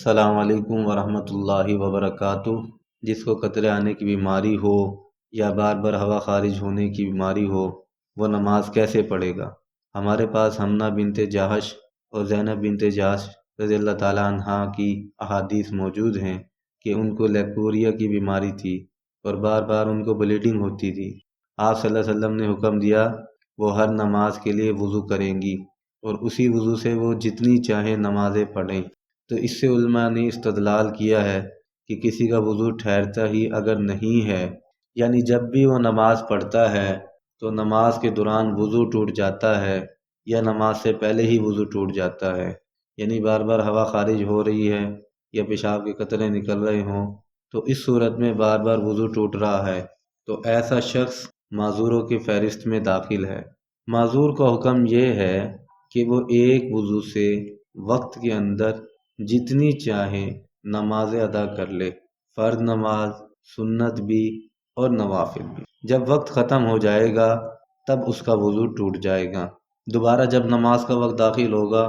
السلام علیکم ورحمۃ اللہ وبرکاتہ۔ جس کو قطرے آنے کی بیماری ہو یا بار بار ہوا خارج ہونے کی بیماری ہو، وہ نماز کیسے پڑھے گا؟ ہمارے پاس حمنہ بنت جہش اور زینب بنت جہش رضی اللہ تعالیٰ عنہا کی احادیث موجود ہیں کہ ان کو لیپوریا کی بیماری تھی اور بار بار ان کو بلیڈنگ ہوتی تھی۔ آپ صلی اللہ علیہ وسلم نے حکم دیا وہ ہر نماز کے لیے وضو کریں گی اور اسی وضو سے وہ جتنی چاہیں نمازیں پڑھیں۔ تو اس سے علماء نے استدلال کیا ہے کہ کسی کا وضو ٹھہرتا ہی اگر نہیں ہے، یعنی جب بھی وہ نماز پڑھتا ہے تو نماز کے دوران وضو ٹوٹ جاتا ہے یا نماز سے پہلے ہی وضو ٹوٹ جاتا ہے، یعنی بار بار ہوا خارج ہو رہی ہے یا پیشاب کے قطرے نکل رہے ہوں، تو اس صورت میں بار بار وضو ٹوٹ رہا ہے تو ایسا شخص معذوروں کی فہرست میں داخل ہے۔ معذور کا حکم یہ ہے کہ وہ ایک وضو سے وقت کے اندر جتنی چاہے نمازیں ادا کر لے، فرض نماز، سنت بھی اور نوافل بھی۔ جب وقت ختم ہو جائے گا تب اس کا وضو ٹوٹ جائے گا۔ دوبارہ جب نماز کا وقت داخل ہوگا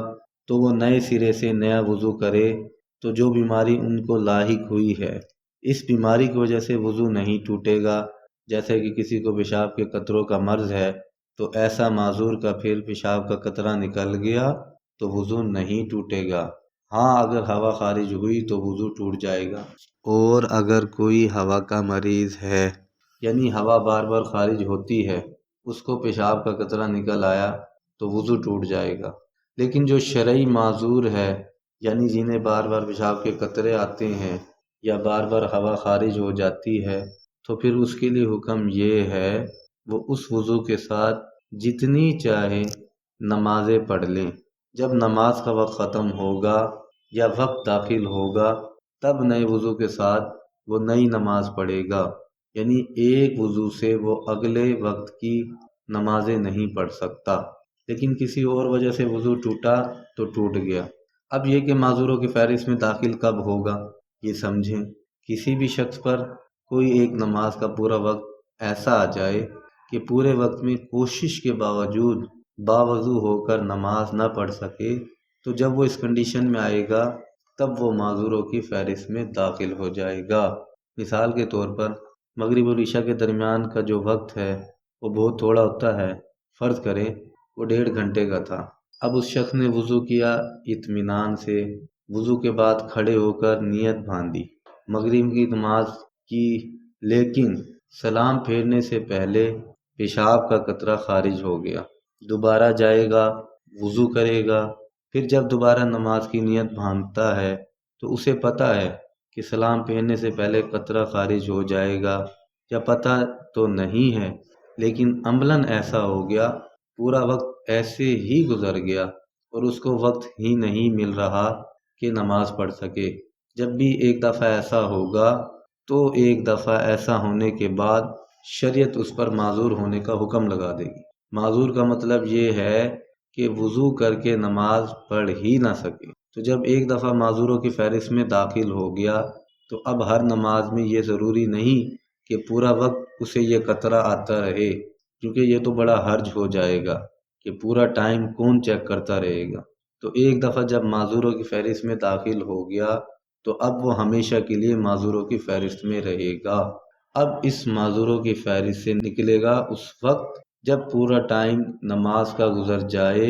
تو وہ نئے سرے سے نیا وضو کرے۔ تو جو بیماری ان کو لاحق ہوئی ہے، اس بیماری کی وجہ سے وضو نہیں ٹوٹے گا، جیسے کہ کسی کو پیشاب کے قطروں کا مرض ہے تو ایسا معذور کا پھر پیشاب کا قطرہ نکل گیا تو وضو نہیں ٹوٹے گا۔ ہاں اگر ہوا خارج ہوئی تو وضو ٹوٹ جائے گا۔ اور اگر کوئی ہوا کا مریض ہے، یعنی ہوا بار بار خارج ہوتی ہے، اس کو پیشاب کا قطرہ نکل آیا تو وضو ٹوٹ جائے گا۔ لیکن جو شرعی معذور ہے، یعنی جنہیں بار بار پیشاب کے قطرے آتے ہیں یا بار بار ہوا خارج ہو جاتی ہے، تو پھر اس کے لیے حکم یہ ہے وہ اس وضو کے ساتھ جتنی چاہے نمازیں پڑھ لیں۔ جب نماز کا وقت ختم ہوگا یا وقت داخل ہوگا تب نئے وضو کے ساتھ وہ نئی نماز پڑھے گا، یعنی ایک وضو سے وہ اگلے وقت کی نمازیں نہیں پڑھ سکتا۔ لیکن کسی اور وجہ سے وضو ٹوٹا تو ٹوٹ گیا۔ اب یہ کہ معذوروں کی فہرست میں داخل کب ہوگا یہ سمجھیں۔ کسی بھی شخص پر کوئی ایک نماز کا پورا وقت ایسا آ جائے کہ پورے وقت میں کوشش کے باوجود باوضو ہو کر نماز نہ پڑھ سکے، تو جب وہ اس کنڈیشن میں آئے گا تب وہ معذوروں کی فہرست میں داخل ہو جائے گا۔ مثال کے طور پر مغرب اور عشاء کے درمیان کا جو وقت ہے وہ بہت تھوڑا ہوتا ہے، فرض کریں وہ 1.5 گھنٹے کا تھا۔ اب اس شخص نے وضو کیا اطمینان سے، وضو کے بعد کھڑے ہو کر نیت باندھی، مغرب کی نماز کی، لیکن سلام پھیرنے سے پہلے پیشاب کا قطرہ خارج ہو گیا۔ دوبارہ جائے گا، وضو کرے گا، پھر جب دوبارہ نماز کی نیت باندھتا ہے تو اسے پتہ ہے کہ سلام پھیرنے سے پہلے قطرہ خارج ہو جائے گا، یا پتہ تو نہیں ہے لیکن عملاً ایسا ہو گیا، پورا وقت ایسے ہی گزر گیا اور اس کو وقت ہی نہیں مل رہا کہ نماز پڑھ سکے۔ جب بھی ایک دفعہ ایسا ہوگا تو ایک دفعہ ایسا ہونے کے بعد شریعت اس پر معذور ہونے کا حکم لگا دے گی۔ معذور کا مطلب یہ ہے کہ وضو کر کے نماز پڑھ ہی نہ سکے۔ تو جب ایک دفعہ معذوروں کی فہرست میں داخل ہو گیا تو اب ہر نماز میں یہ ضروری نہیں کہ پورا وقت اسے یہ قطرہ آتا رہے، کیونکہ یہ تو بڑا حرج ہو جائے گا کہ پورا ٹائم کون چیک کرتا رہے گا۔ تو ایک دفعہ جب معذوروں کی فہرست میں داخل ہو گیا تو اب وہ ہمیشہ کے لیے معذوروں کی فہرست میں رہے گا۔ اب اس معذوروں کی فہرست سے نکلے گا اس وقت جب پورا ٹائم نماز کا گزر جائے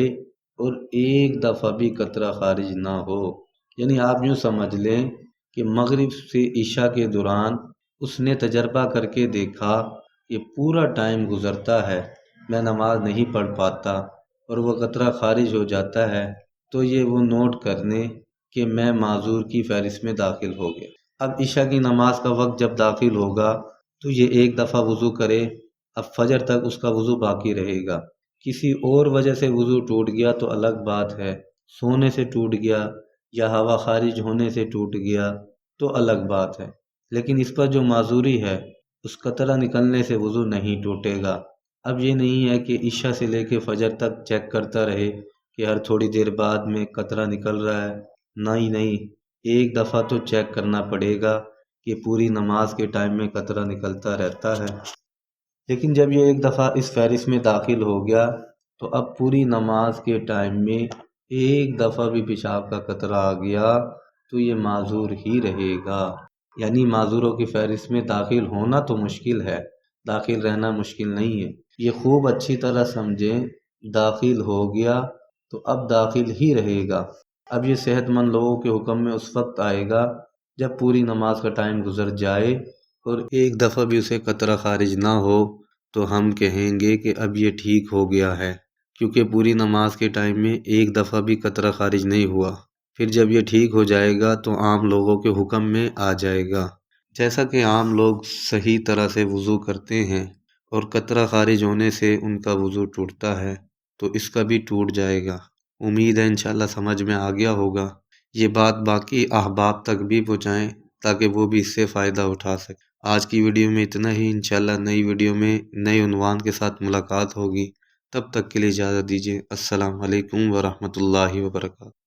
اور ایک دفعہ بھی قطرہ خارج نہ ہو۔ یعنی آپ یوں سمجھ لیں کہ مغرب سے عشاء کے دوران اس نے تجربہ کر کے دیکھا کہ پورا ٹائم گزرتا ہے، میں نماز نہیں پڑھ پاتا اور وہ قطرہ خارج ہو جاتا ہے، تو یہ وہ نوٹ کرنے کہ میں معذور کی فہرست میں داخل ہو گیا۔ اب عشاء کی نماز کا وقت جب داخل ہوگا تو یہ ایک دفعہ وضو کرے، اب فجر تک اس کا وضو باقی رہے گا۔ کسی اور وجہ سے وضو ٹوٹ گیا تو الگ بات ہے، سونے سے ٹوٹ گیا یا ہوا خارج ہونے سے ٹوٹ گیا تو الگ بات ہے، لیکن اس پر جو معذوری ہے اس قطرہ نکلنے سے وضو نہیں ٹوٹے گا۔ اب یہ نہیں ہے کہ عشاء سے لے کے فجر تک چیک کرتا رہے کہ ہر تھوڑی دیر بعد میں قطرہ نکل رہا ہے، نہیں، ایک دفعہ تو چیک کرنا پڑے گا کہ پوری نماز کے ٹائم میں قطرہ نکلتا رہتا ہے۔ لیکن جب یہ ایک دفعہ اس فہرست میں داخل ہو گیا تو اب پوری نماز کے ٹائم میں ایک دفعہ بھی پیشاب کا قطرہ آ گیا تو یہ معذور ہی رہے گا۔ یعنی معذوروں کی فہرست میں داخل ہونا تو مشکل ہے، داخل رہنا مشکل نہیں ہے۔ یہ خوب اچھی طرح سمجھیں، داخل ہو گیا تو اب داخل ہی رہے گا۔ اب یہ صحت مند لوگوں کے حکم میں اس وقت آئے گا جب پوری نماز کا ٹائم گزر جائے اور ایک دفعہ بھی اسے قطرہ خارج نہ ہو، تو ہم کہیں گے کہ اب یہ ٹھیک ہو گیا ہے، کیونکہ پوری نماز کے ٹائم میں ایک دفعہ بھی قطرہ خارج نہیں ہوا۔ پھر جب یہ ٹھیک ہو جائے گا تو عام لوگوں کے حکم میں آ جائے گا۔ جیسا کہ عام لوگ صحیح طرح سے وضو کرتے ہیں اور قطرہ خارج ہونے سے ان کا وضو ٹوٹتا ہے، تو اس کا بھی ٹوٹ جائے گا۔ امید ہے انشاءاللہ سمجھ میں آ گیا ہوگا۔ یہ بات باقی احباب تک بھی پہنچائیں تاکہ وہ بھی اس سے فائدہ اٹھا سکیں۔ آج کی ویڈیو میں اتنا ہی، انشاءاللہ نئی ویڈیو میں نئے عنوان کے ساتھ ملاقات ہوگی۔ تب تک کے لیے اجازت دیجیے۔ السلام علیکم ورحمۃ اللہ وبرکاتہ۔